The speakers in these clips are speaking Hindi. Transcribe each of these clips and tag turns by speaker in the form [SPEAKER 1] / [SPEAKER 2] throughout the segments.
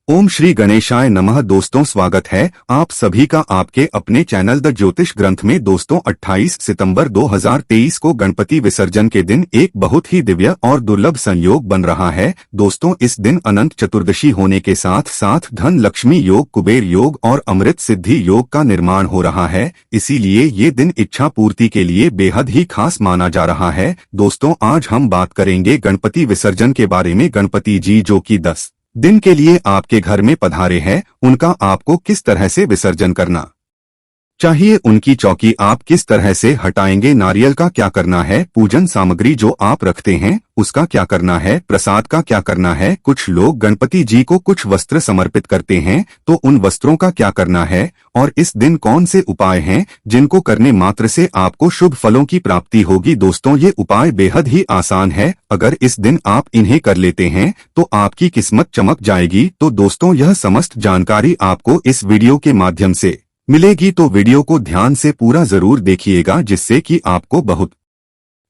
[SPEAKER 1] ओम श्री गणेशाय नमः। दोस्तों, स्वागत है आप सभी का आपके अपने चैनल द ज्योतिष ग्रंथ में। दोस्तों, 28 सितंबर 2023 को गणपति विसर्जन के दिन एक बहुत ही दिव्य और दुर्लभ संयोग बन रहा है। दोस्तों, इस दिन अनंत चतुर्दशी होने के साथ साथ धन लक्ष्मी योग, कुबेर योग और अमृत सिद्धि योग का निर्माण हो रहा है। इसीलिए ये दिन इच्छा पूर्ति के लिए बेहद ही खास माना जा रहा है। दोस्तों, आज हम बात करेंगे गणपति विसर्जन के बारे में। गणपति जी जो कि 10 दिन के लिए आपके घर में पधारे हैं, उनका आपको किस तरह से विसर्जन करना चाहिए, उनकी चौकी आप किस तरह से हटाएंगे, नारियल का क्या करना है, पूजन सामग्री जो आप रखते हैं उसका क्या करना है, प्रसाद का क्या करना है। कुछ लोग गणपति जी को कुछ वस्त्र समर्पित करते हैं, तो उन वस्त्रों का क्या करना है और इस दिन कौन से उपाय हैं जिनको करने मात्र से आपको शुभ फलों की प्राप्ति होगी। दोस्तों, ये उपाय बेहद ही आसान है। अगर इस दिन आप इन्हें कर लेते हैं तो आपकी किस्मत चमक जाएगी। तो दोस्तों, यह समस्त जानकारी आपको इस वीडियो के माध्यम से मिलेगी, तो वीडियो को ध्यान से पूरा जरूर देखिएगा, जिससे कि आपको बहुत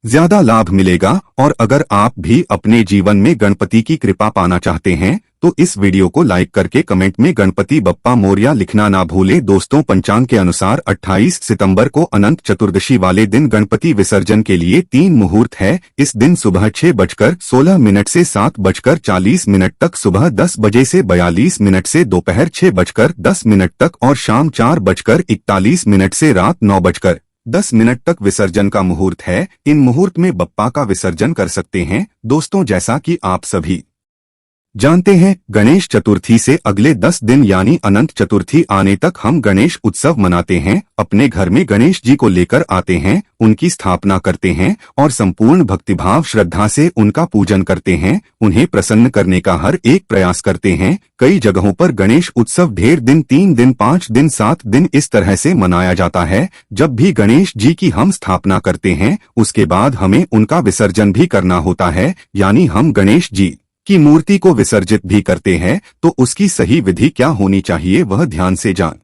[SPEAKER 1] ज्यादा लाभ मिलेगा। और अगर आप भी अपने जीवन में गणपति की कृपा पाना चाहते हैं तो इस वीडियो को लाइक करके कमेंट में गणपति बप्पा मोरया लिखना ना भूलें। दोस्तों, पंचांग के अनुसार 28 सितंबर को अनंत चतुर्दशी वाले दिन गणपति विसर्जन के लिए 3 मुहूर्त है। इस दिन सुबह 6:16 से 7:40 तक, सुबह 10 बजे से 42 मिनट से दोपहर 6:10 तक और शाम 4:41 से रात 9:10 तक विसर्जन का मुहूर्त है। इन मुहूर्त में बप्पा का विसर्जन कर सकते हैं। दोस्तों, जैसा कि आप सभी जानते हैं, गणेश चतुर्थी से अगले 10 दिन यानी अनंत चतुर्थी आने तक हम गणेश उत्सव मनाते हैं। अपने घर में गणेश जी को लेकर आते हैं, उनकी स्थापना करते हैं और संपूर्ण भक्तिभाव श्रद्धा से उनका पूजन करते हैं। उन्हें प्रसन्न करने का हर एक प्रयास करते हैं। कई जगहों पर गणेश उत्सव ढेर दिन, 3 दिन, 5 दिन, 7 दिन इस तरह से मनाया जाता है। जब भी गणेश जी की हम स्थापना करते हैं उसके बाद हमें उनका विसर्जन भी करना होता है, यानी हम गणेश जी की मूर्ति को विसर्जित भी करते हैं। तो उसकी सही विधि क्या होनी चाहिए वह ध्यान से जान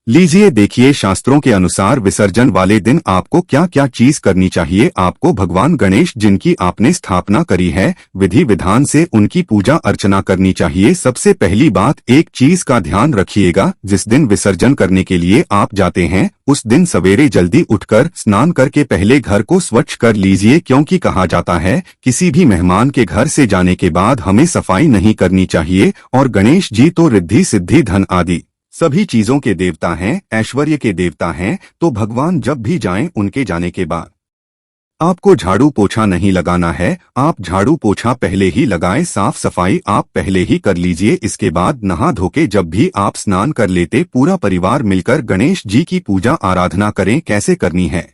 [SPEAKER 1] लीजिए। देखिए, शास्त्रों के अनुसार विसर्जन वाले दिन आपको क्या क्या चीज करनी चाहिए। आपको भगवान गणेश जिनकी आपने स्थापना करी है, विधि विधान से उनकी पूजा अर्चना करनी चाहिए। सबसे पहली बात, एक चीज का ध्यान रखिएगा, जिस दिन विसर्जन करने के लिए आप जाते हैं उस दिन सवेरे जल्दी उठकर स्नान करके पहले घर को स्वच्छ कर लीजिए, क्योंकि कहा जाता है किसी भी मेहमान के घर से जाने के बाद हमें सफाई नहीं करनी चाहिए। और गणेश जी तो रिद्धि सिद्धि धन आदि सभी चीजों के देवता हैं, ऐश्वर्य के देवता हैं। तो भगवान जब भी जाएं उनके जाने के बाद आपको झाड़ू पोछा नहीं लगाना है। आप झाड़ू पोछा पहले ही लगाएं, साफ सफाई आप पहले ही कर लीजिए। इसके बाद नहा धोके जब भी आप स्नान कर लेते पूरा परिवार मिलकर गणेश जी की पूजा आराधना करें। कैसे करनी है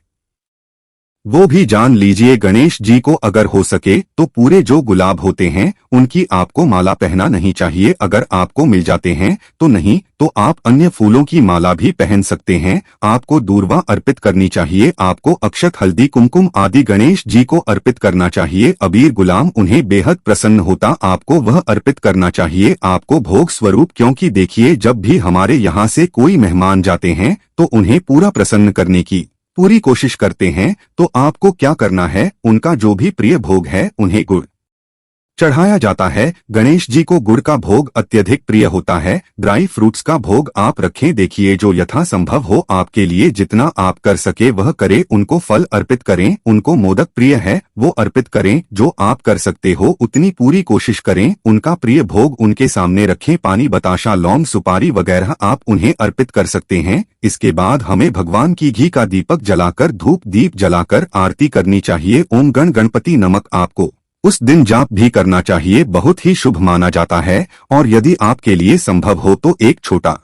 [SPEAKER 1] वो भी जान लीजिए। गणेश जी को अगर हो सके तो पूरे जो गुलाब होते हैं उनकी आपको माला पहनना नहीं चाहिए। अगर आपको मिल जाते हैं तो नहीं, तो आप अन्य फूलों की माला भी पहन सकते हैं। आपको दूर्वा अर्पित करनी चाहिए। आपको अक्षत, हल्दी, कुमकुम आदि गणेश जी को अर्पित करना चाहिए। अबीर, गुलाम उन्हें बेहद प्रसन्न होता, आपको वह अर्पित करना चाहिए आपको भोग स्वरूप। क्योंकि देखिए, जब भी हमारे यहाँ से कोई मेहमान जाते हैं तो उन्हें पूरा प्रसन्न करने की पूरी कोशिश करते हैं। तो आपको क्या करना है, उनका जो भी प्रिय भोग है उन्हें गुड़ चढ़ाया जाता है। गणेश जी को गुड़ का भोग अत्यधिक प्रिय होता है। ड्राई फ्रूट्स का भोग आप रखें। देखिए, जो यथासंभव हो आपके लिए जितना आप कर सके वह करें। उनको फल अर्पित करें, उनको मोदक प्रिय है वो अर्पित करें। जो आप कर सकते हो उतनी पूरी कोशिश करें। उनका प्रिय भोग उनके सामने रखें। पानी, बताशा, लौंग, सुपारी वगैरह आप उन्हें अर्पित कर सकते हैं। इसके बाद हमें भगवान की घी का दीपक जलाकर, धूप दीप जलाकर आरती करनी चाहिए। ओम गण गणपति नमक आपको उस दिन जाप भी करना चाहिए, बहुत ही शुभ माना जाता है। और यदि आपके लिए संभव हो तो एक छोटा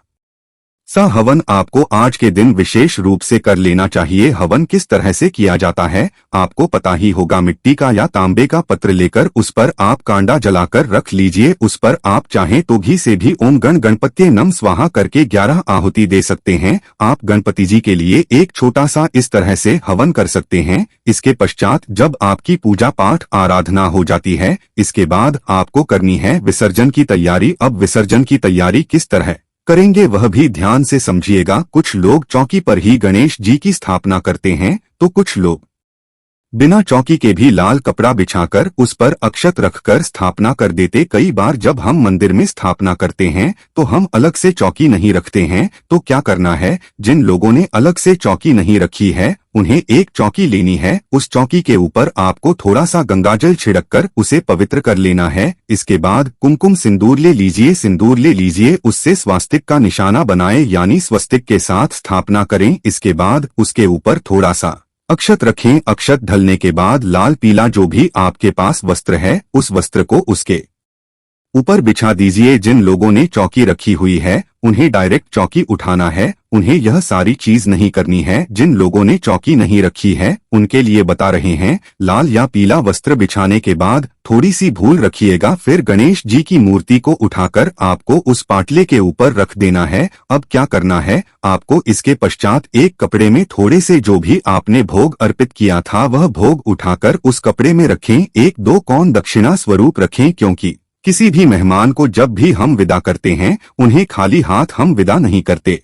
[SPEAKER 1] सा हवन आपको आज के दिन विशेष रूप से कर लेना चाहिए। हवन किस तरह से किया जाता है आपको पता ही होगा। मिट्टी का या तांबे का पत्र लेकर उस पर आप कांडा जलाकर रख लीजिए। उस पर आप चाहें तो घी से भी ओम गण गणपत्ये नम स्वाहा करके 11 आहुति दे सकते हैं। आप गणपति जी के लिए एक छोटा सा इस तरह से हवन कर सकते हैं। इसके पश्चात जब आपकी पूजा पाठ आराधना हो जाती है, इसके बाद आपको करनी है विसर्जन की तैयारी। अब विसर्जन की तैयारी किस तरह करेंगे वह भी ध्यान से समझिएगा। कुछ लोग चौकी पर ही गणेश जी की स्थापना करते हैं तो कुछ लोग बिना चौकी के भी लाल कपड़ा बिछाकर उस पर अक्षत रखकर स्थापना कर देते। कई बार जब हम मंदिर में स्थापना करते हैं तो हम अलग से चौकी नहीं रखते हैं। तो क्या करना है, जिन लोगों ने अलग से चौकी नहीं रखी है उन्हें एक चौकी लेनी है। उस चौकी के ऊपर आपको थोड़ा सा गंगाजल छिड़ककर उसे पवित्र कर लेना है। इसके बाद कुमकुम सिंदूर ले लीजिए। सिंदूर ले लीजिए, उससे स्वास्तिक का निशाना बनाए यानी स्वस्तिक के साथ स्थापना करें। इसके बाद उसके ऊपर थोड़ा सा अक्षत रखें। अक्षत ढलने के बाद लाल पीला जो भी आपके पास वस्त्र है उस वस्त्र को उसके ऊपर बिछा दीजिए। जिन लोगों ने चौकी रखी हुई है उन्हें डायरेक्ट चौकी उठाना है, उन्हें यह सारी चीज नहीं करनी है। जिन लोगों ने चौकी नहीं रखी है उनके लिए बता रहे हैं, लाल या पीला वस्त्र बिछाने के बाद थोड़ी सी भूल रखिएगा। फिर गणेश जी की मूर्ति को उठाकर आपको उस पाटले के ऊपर रख देना है। अब क्या करना है, आपको इसके पश्चात एक कपड़े में थोड़े से जो भी आपने भोग अर्पित किया था वह भोग उठाकर उस कपड़े में रखें। 1-2 कौन दक्षिणा स्वरूप रखें, क्योंकि किसी भी मेहमान को जब भी हम विदा करते हैं उन्हें खाली हाथ हम विदा नहीं करते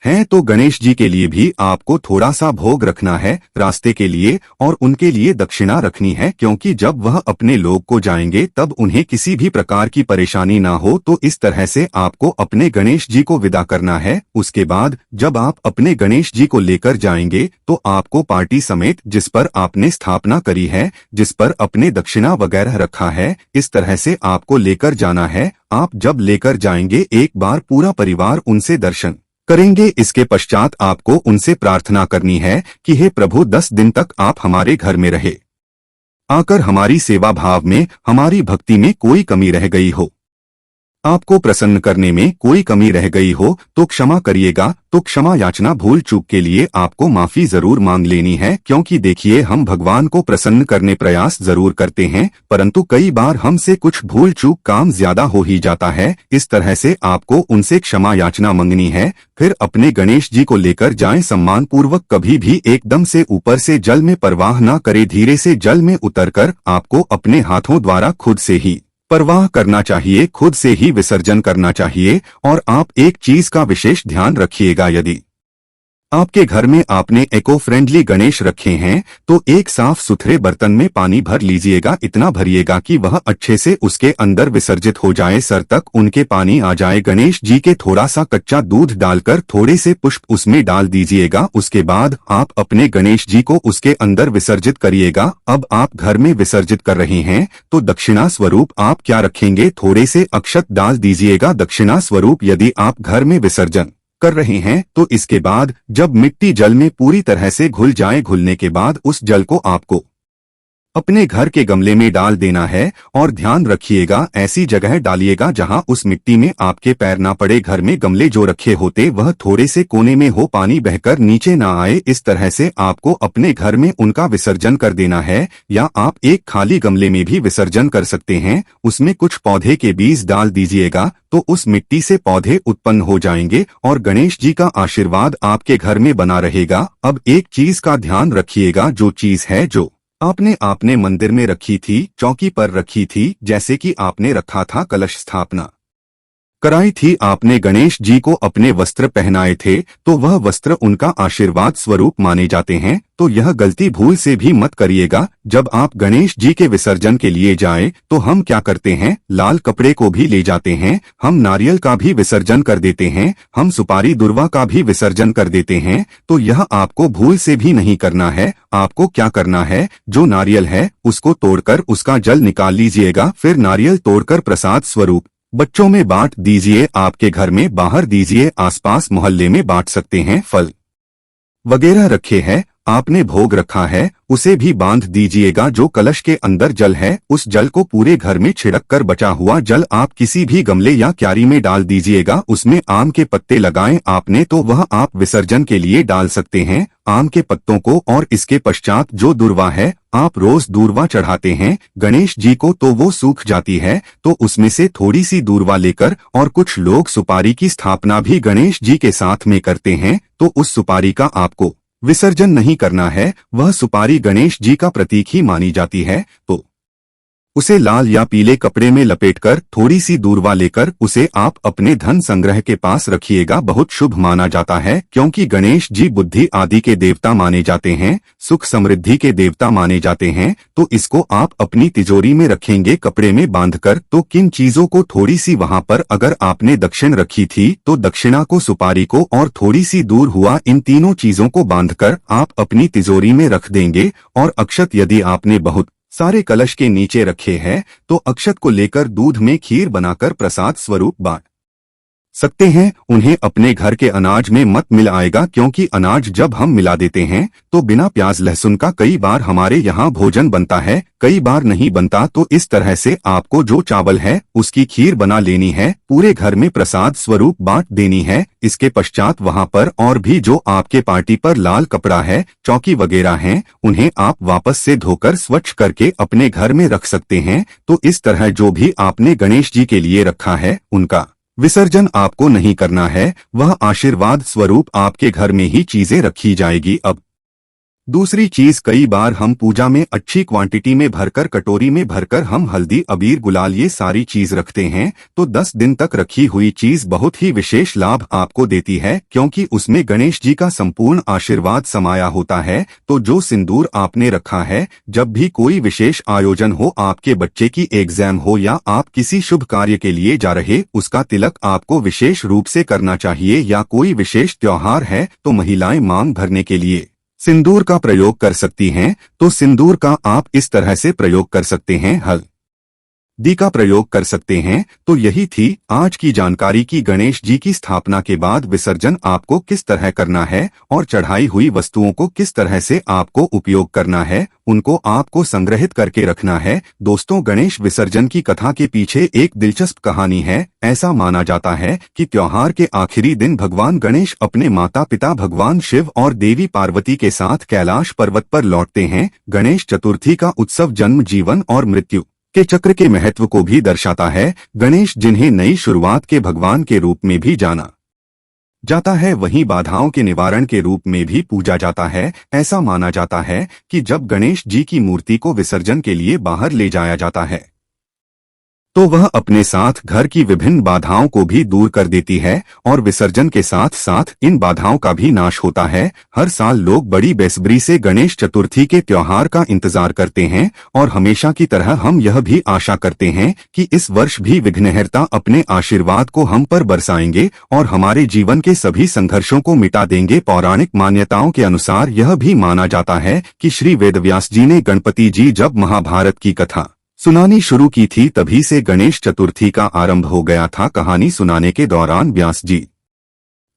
[SPEAKER 1] हैं। तो गणेश जी के लिए भी आपको थोड़ा सा भोग रखना है रास्ते के लिए, और उनके लिए दक्षिणा रखनी है, क्योंकि जब वह अपने लोक को जाएंगे तब उन्हें किसी भी प्रकार की परेशानी ना हो। तो इस तरह से आपको अपने गणेश जी को विदा करना है। उसके बाद जब आप अपने गणेश जी को लेकर जाएंगे तो आपको पार्टी समेत जिस पर आपने स्थापना करी है, जिस पर अपने दक्षिणा वगैरह रखा है, इस तरह से आपको लेकर जाना है। आप जब लेकर जाएंगे एक बार पूरा परिवार उनसे दर्शन करेंगे। इसके पश्चात आपको उनसे प्रार्थना करनी है कि हे प्रभु 10 दिन तक आप हमारे घर में रहे, आकर हमारी सेवा भाव में, हमारी भक्ति में कोई कमी रह गई हो, आपको प्रसन्न करने में कोई कमी रह गई हो तो क्षमा करिएगा। तो क्षमा याचना भूल चूक के लिए आपको माफी जरूर मांग लेनी है, क्योंकि देखिए हम भगवान को प्रसन्न करने प्रयास जरूर करते हैं परंतु कई बार हमसे कुछ भूल चूक काम ज्यादा हो ही जाता है। इस तरह से आपको उनसे क्षमा याचना मांगनी है। फिर अपने गणेश जी को लेकर जाएं सम्मान पूर्वक। कभी भी एकदम से ऊपर से जल में प्रवाह न करे, धीरे से जल में उतरकर आपको अपने हाथों द्वारा खुद से ही प्रवाह करना चाहिए, खुद से ही विसर्जन करना चाहिए। और आप एक चीज का विशेष ध्यान रखिएगा, यदि आपके घर में आपने इको फ्रेंडली गणेश रखे हैं तो एक साफ सुथरे बर्तन में पानी भर लीजिएगा। इतना भरिएगा कि वह अच्छे से उसके अंदर विसर्जित हो जाए, सर तक उनके पानी आ जाए। गणेश जी के थोड़ा सा कच्चा दूध डालकर थोड़े से पुष्प उसमें डाल दीजिएगा। उसके बाद आप अपने गणेश जी को उसके अंदर विसर्जित करिएगा। अब आप घर में विसर्जित कर रहे हैं तो दक्षिणा स्वरूप आप क्या रखेंगे, थोड़े से अक्षत डाल दीजिएगा दक्षिणा स्वरूप। यदि आप घर में विसर्जन कर रहे हैं तो इसके बाद जब मिट्टी जल में पूरी तरह से घुल जाए, घुलने के बाद उस जल को आपको अपने घर के गमले में डाल देना है। और ध्यान रखिएगा ऐसी जगह डालिएगा जहां उस मिट्टी में आपके पैर ना पड़े। घर में गमले जो रखे होते वह थोड़े से कोने में हो, पानी बहकर नीचे ना आए। इस तरह से आपको अपने घर में उनका विसर्जन कर देना है। या आप एक खाली गमले में भी विसर्जन कर सकते हैं, उसमें कुछ पौधे के बीज डाल दीजिएगा तो उस मिट्टी से पौधे उत्पन्न हो जाएंगे और गणेश जी का आशीर्वाद आपके घर में बना रहेगा। अब एक चीज का ध्यान रखिएगा, जो चीज है जो आपने मंदिर में रखी थी, चौकी पर रखी थी, जैसे कि आपने रखा था कलश स्थापना कराई थी, आपने गणेश जी को अपने वस्त्र पहनाए थे तो वह वस्त्र उनका आशीर्वाद स्वरूप माने जाते हैं। तो यह गलती भूल से भी मत करिएगा। जब आप गणेश जी के विसर्जन के लिए जाएं तो हम क्या करते हैं, लाल कपड़े को भी ले जाते हैं, हम नारियल का भी विसर्जन कर देते हैं, हम सुपारी दुर्वा का भी विसर्जन कर देते हैं। तो यह आपको भूल से भी नहीं करना है। आपको क्या करना है, जो नारियल है उसको तोड़कर उसका जल निकाल लीजिएगा। फिर नारियल तोड़कर प्रसाद स्वरूप बच्चों में बांट दीजिए, आपके घर में बाहर दीजिए, आसपास मोहल्ले में बांट सकते हैं। फल वगैरह रखे हैं, आपने भोग रखा है, उसे भी बांध दीजिएगा। जो कलश के अंदर जल है उस जल को पूरे घर में छिड़क कर बचा हुआ जल आप किसी भी गमले या क्यारी में डाल दीजिएगा। उसमें आम के पत्ते लगाएं आपने तो वह आप विसर्जन के लिए डाल सकते हैं आम के पत्तों को। और इसके पश्चात जो दूर्वा है, आप रोज दूर्वा चढ़ाते हैं गणेश जी को तो वो सूख जाती है, तो उसमें से थोड़ी सी दूर्वा लेकर, और कुछ लोग सुपारी की स्थापना भी गणेश जी के साथ में करते हैं, तो उस सुपारी का आपको विसर्जन नहीं करना है। वह सुपारी गणेश जी का प्रतीक ही मानी जाती है। तो उसे लाल या पीले कपड़े में लपेटकर थोड़ी सी दूरवा लेकर उसे आप अपने धन संग्रह के पास रखिएगा। बहुत शुभ माना जाता है क्योंकि गणेश जी बुद्धि आदि के देवता माने जाते हैं, सुख समृद्धि के देवता माने जाते हैं। तो इसको आप अपनी तिजोरी में रखेंगे कपड़े में बांधकर। तो किन चीजों को थोड़ी सी वहां पर अगर आपने दक्षिण रखी थी तो दक्षिणा को, सुपारी को और थोड़ी सी दूर हुआ, इन तीनों चीजों को बांधकर आप अपनी तिजोरी में रख देंगे। और अक्षत यदि आपने बहुत सारे कलश के नीचे रखे हैं तो अक्षत को लेकर दूध में खीर बनाकर प्रसाद स्वरूप बांट सकते हैं। उन्हें अपने घर के अनाज में मत मिलाएगा क्योंकि अनाज जब हम मिला देते हैं तो बिना प्याज लहसुन का कई बार हमारे यहाँ भोजन बनता है, कई बार नहीं बनता। तो इस तरह से आपको जो चावल है उसकी खीर बना लेनी है, पूरे घर में प्रसाद स्वरूप बांट देनी है। इसके पश्चात वहां पर और भी जो आपके पार्टी पर लाल कपड़ा है, चौकी वगैरह हैं, उन्हें आप वापस से धोकर स्वच्छ करके अपने घर में रख सकते हैं। तो इस तरह जो भी आपने गणेश जी के लिए रखा है उनका विसर्जन आपको नहीं करना है, वह आशीर्वाद स्वरूप आपके घर में ही चीजें रखी जाएगी। अब दूसरी चीज, कई बार हम पूजा में अच्छी क्वांटिटी में भरकर, कटोरी में भरकर हम हल्दी, अबीर, गुलाल ये सारी चीज रखते हैं। तो 10 दिन तक रखी हुई चीज बहुत ही विशेष लाभ आपको देती है क्योंकि उसमें गणेश जी का संपूर्ण आशीर्वाद समाया होता है। तो जो सिंदूर आपने रखा है, जब भी कोई विशेष आयोजन हो, आपके बच्चे की एग्जाम हो या आप किसी शुभ कार्य के लिए जा रहे, उसका तिलक आपको विशेष रूप से करना चाहिए। या कोई विशेष त्योहार है तो महिलाएं मांग भरने के लिए सिंदूर का प्रयोग कर सकती हैं। तो सिंदूर का आप इस तरह से प्रयोग कर सकते हैं, हल्दी का प्रयोग कर सकते हैं। तो यही थी आज की जानकारी कि गणेश जी की स्थापना के बाद विसर्जन आपको किस तरह करना है और चढ़ाई हुई वस्तुओं को किस तरह से आपको उपयोग करना है, उनको आपको संग्रहित करके रखना है। दोस्तों, गणेश विसर्जन की कथा के पीछे एक दिलचस्प कहानी है। ऐसा माना जाता है कि त्योहार के आखिरी दिन भगवान गणेश अपने माता पिता भगवान शिव और देवी पार्वती के साथ कैलाश पर्वत पर लौटते हैं। गणेश चतुर्थी का उत्सव जन्म, जीवन और मृत्यु के चक्र के महत्व को भी दर्शाता है। गणेश, जिन्हें नई शुरुआत के भगवान के रूप में भी जाना जाता है, वहीं बाधाओं के निवारण के रूप में भी पूजा जाता है। ऐसा माना जाता है कि जब गणेश जी की मूर्ति को विसर्जन के लिए बाहर ले जाया जाता है तो वह अपने साथ घर की विभिन्न बाधाओं को भी दूर कर देती है और विसर्जन के साथ साथ इन बाधाओं का भी नाश होता है। हर साल लोग बड़ी बेसब्री से गणेश चतुर्थी के त्योहार का इंतजार करते हैं और हमेशा की तरह हम यह भी आशा करते हैं कि इस वर्ष भी विघ्नहर्ता अपने आशीर्वाद को हम पर बरसाएंगे और हमारे जीवन के सभी संघर्षों को मिटा देंगे। पौराणिक मान्यताओं के अनुसार यह भी माना जाता है कि श्री वेदव्यास जी ने गणपति जी जब महाभारत की कथा सुनानी शुरू की थी, तभी से गणेश चतुर्थी का आरंभ हो गया था। कहानी सुनाने के दौरान व्यास जी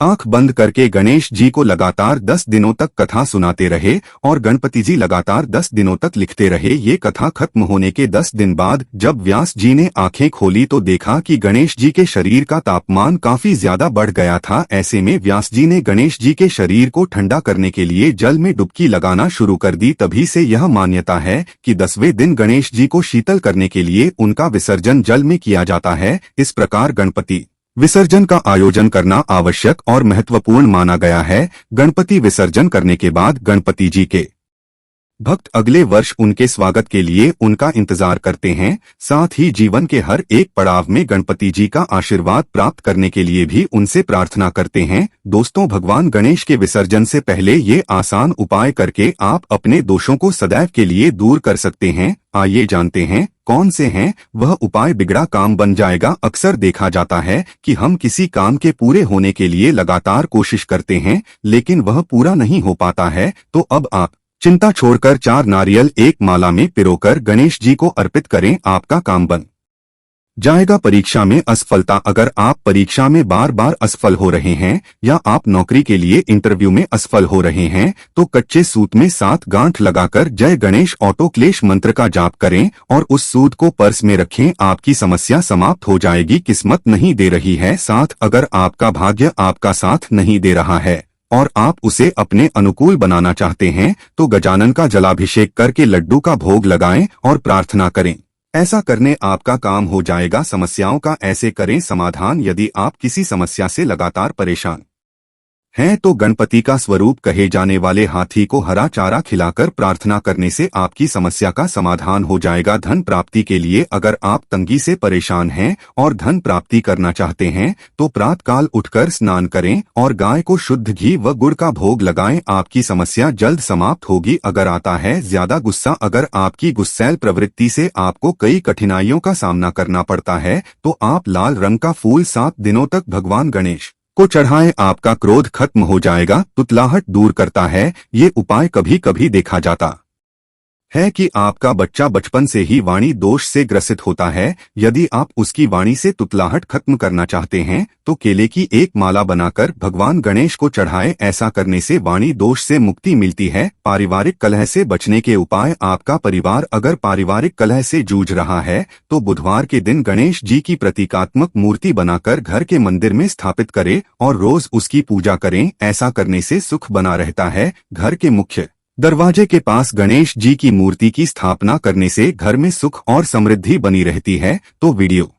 [SPEAKER 1] आंख बंद करके गणेश जी को लगातार 10 दिनों तक कथा सुनाते रहे और गणपति जी लगातार 10 दिनों तक लिखते रहे। ये कथा खत्म होने के 10 दिन बाद जब व्यास जी ने आंखें खोली तो देखा कि गणेश जी के शरीर का तापमान काफी ज्यादा बढ़ गया था। ऐसे में व्यास जी ने गणेश जी के शरीर को ठंडा करने के लिए जल में डुबकी लगाना शुरू कर दी। तभी से यह मान्यता है कि 10वें दिन गणेश जी को शीतल करने के लिए उनका विसर्जन जल में किया जाता है। इस प्रकार गणपति विसर्जन का आयोजन करना आवश्यक और महत्वपूर्ण माना गया है। गणपति विसर्जन करने के बाद गणपति जी के भक्त अगले वर्ष उनके स्वागत के लिए उनका इंतजार करते हैं। साथ ही जीवन के हर एक पड़ाव में गणपति जी का आशीर्वाद प्राप्त करने के लिए भी उनसे प्रार्थना करते हैं। दोस्तों, भगवान गणेश के विसर्जन से पहले ये आसान उपाय करके आप अपने दोषों को सदैव के लिए दूर कर सकते हैं। आइए जानते हैं कौन से हैं वह उपाय। बिगड़ा काम बन जाएगा। अक्सर देखा जाता है कि हम किसी काम के पूरे होने के लिए लगातार कोशिश करते हैं लेकिन वह पूरा नहीं हो पाता है। तो अब आप चिंता छोड़कर 4 नारियल एक माला में पिरोकर गणेश जी को अर्पित करें, आपका काम बन जाएगा। परीक्षा में असफलता। अगर आप परीक्षा में बार बार असफल हो रहे हैं या आप नौकरी के लिए इंटरव्यू में असफल हो रहे हैं तो कच्चे सूत में 7 गांठ लगाकर जय गणेश ऑटो क्लेश मंत्र का जाप करें और उस सूत को पर्स में रखें। आपकी समस्या समाप्त हो जाएगी। किस्मत नहीं दे रही है साथ, अगर आपका भाग्य आपका साथ नहीं दे रहा है और आप उसे अपने अनुकूल बनाना चाहते हैं तो गजानन का जलाभिषेक करके लड्डू का भोग लगाएं और प्रार्थना करें। ऐसा करने आपका काम हो जाएगा। समस्याओं का ऐसे करें समाधान। यदि आप किसी समस्या से लगातार परेशान हैं तो गणपति का स्वरूप कहे जाने वाले हाथी को हरा चारा खिलाकर प्रार्थना करने से आपकी समस्या का समाधान हो जाएगा। धन प्राप्ति के लिए अगर आप तंगी से परेशान हैं और धन प्राप्ति करना चाहते हैं तो प्रातःकाल उठकर स्नान करें और गाय को शुद्ध घी व गुड़ का भोग लगाएं। आपकी समस्या जल्द समाप्त होगी। अगर आता है ज्यादा गुस्सा, अगर आपकी गुस्सैल प्रवृत्ति से आपको कई कठिनाइयों का सामना करना पड़ता है तो आप लाल रंग का फूल 7 दिनों तक भगवान गणेश को चढ़ाएं। आपका क्रोध खत्म हो जाएगा, तुतलाहट दूर करता है। ये उपाय कभी कभी देखा जाता है कि आपका बच्चा बचपन से ही वाणी दोष से ग्रसित होता है। यदि आप उसकी वाणी से तुतलाहट खत्म करना चाहते हैं तो केले की एक माला बनाकर भगवान गणेश को चढ़ाएं। ऐसा करने से वाणी दोष से मुक्ति मिलती है। पारिवारिक कलह से बचने के उपाय। आपका परिवार अगर पारिवारिक कलह से जूझ रहा है तो बुधवार के दिन गणेश जी की प्रतीकात्मक मूर्ति बनाकर घर के मंदिर में स्थापित करें और रोज उसकी पूजा करें। ऐसा करने से सुख बना रहता है। घर के मुख्य दरवाजे के पास गणेश जी की मूर्ति की स्थापना करने से घर में सुख और समृद्धि बनी रहती है। तो वीडियो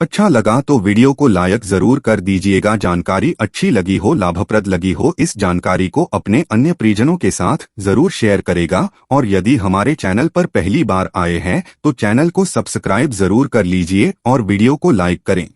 [SPEAKER 1] अच्छा लगा तो वीडियो को लाइक जरूर कर दीजिएगा। जानकारी अच्छी लगी हो, लाभप्रद लगी हो, इस जानकारी को अपने अन्य परिजनों के साथ जरूर शेयर करेगा। और यदि हमारे चैनल पर पहली बार आए हैं तो चैनल को सब्सक्राइब जरूर कर लीजिए और वीडियो को लाइक करें।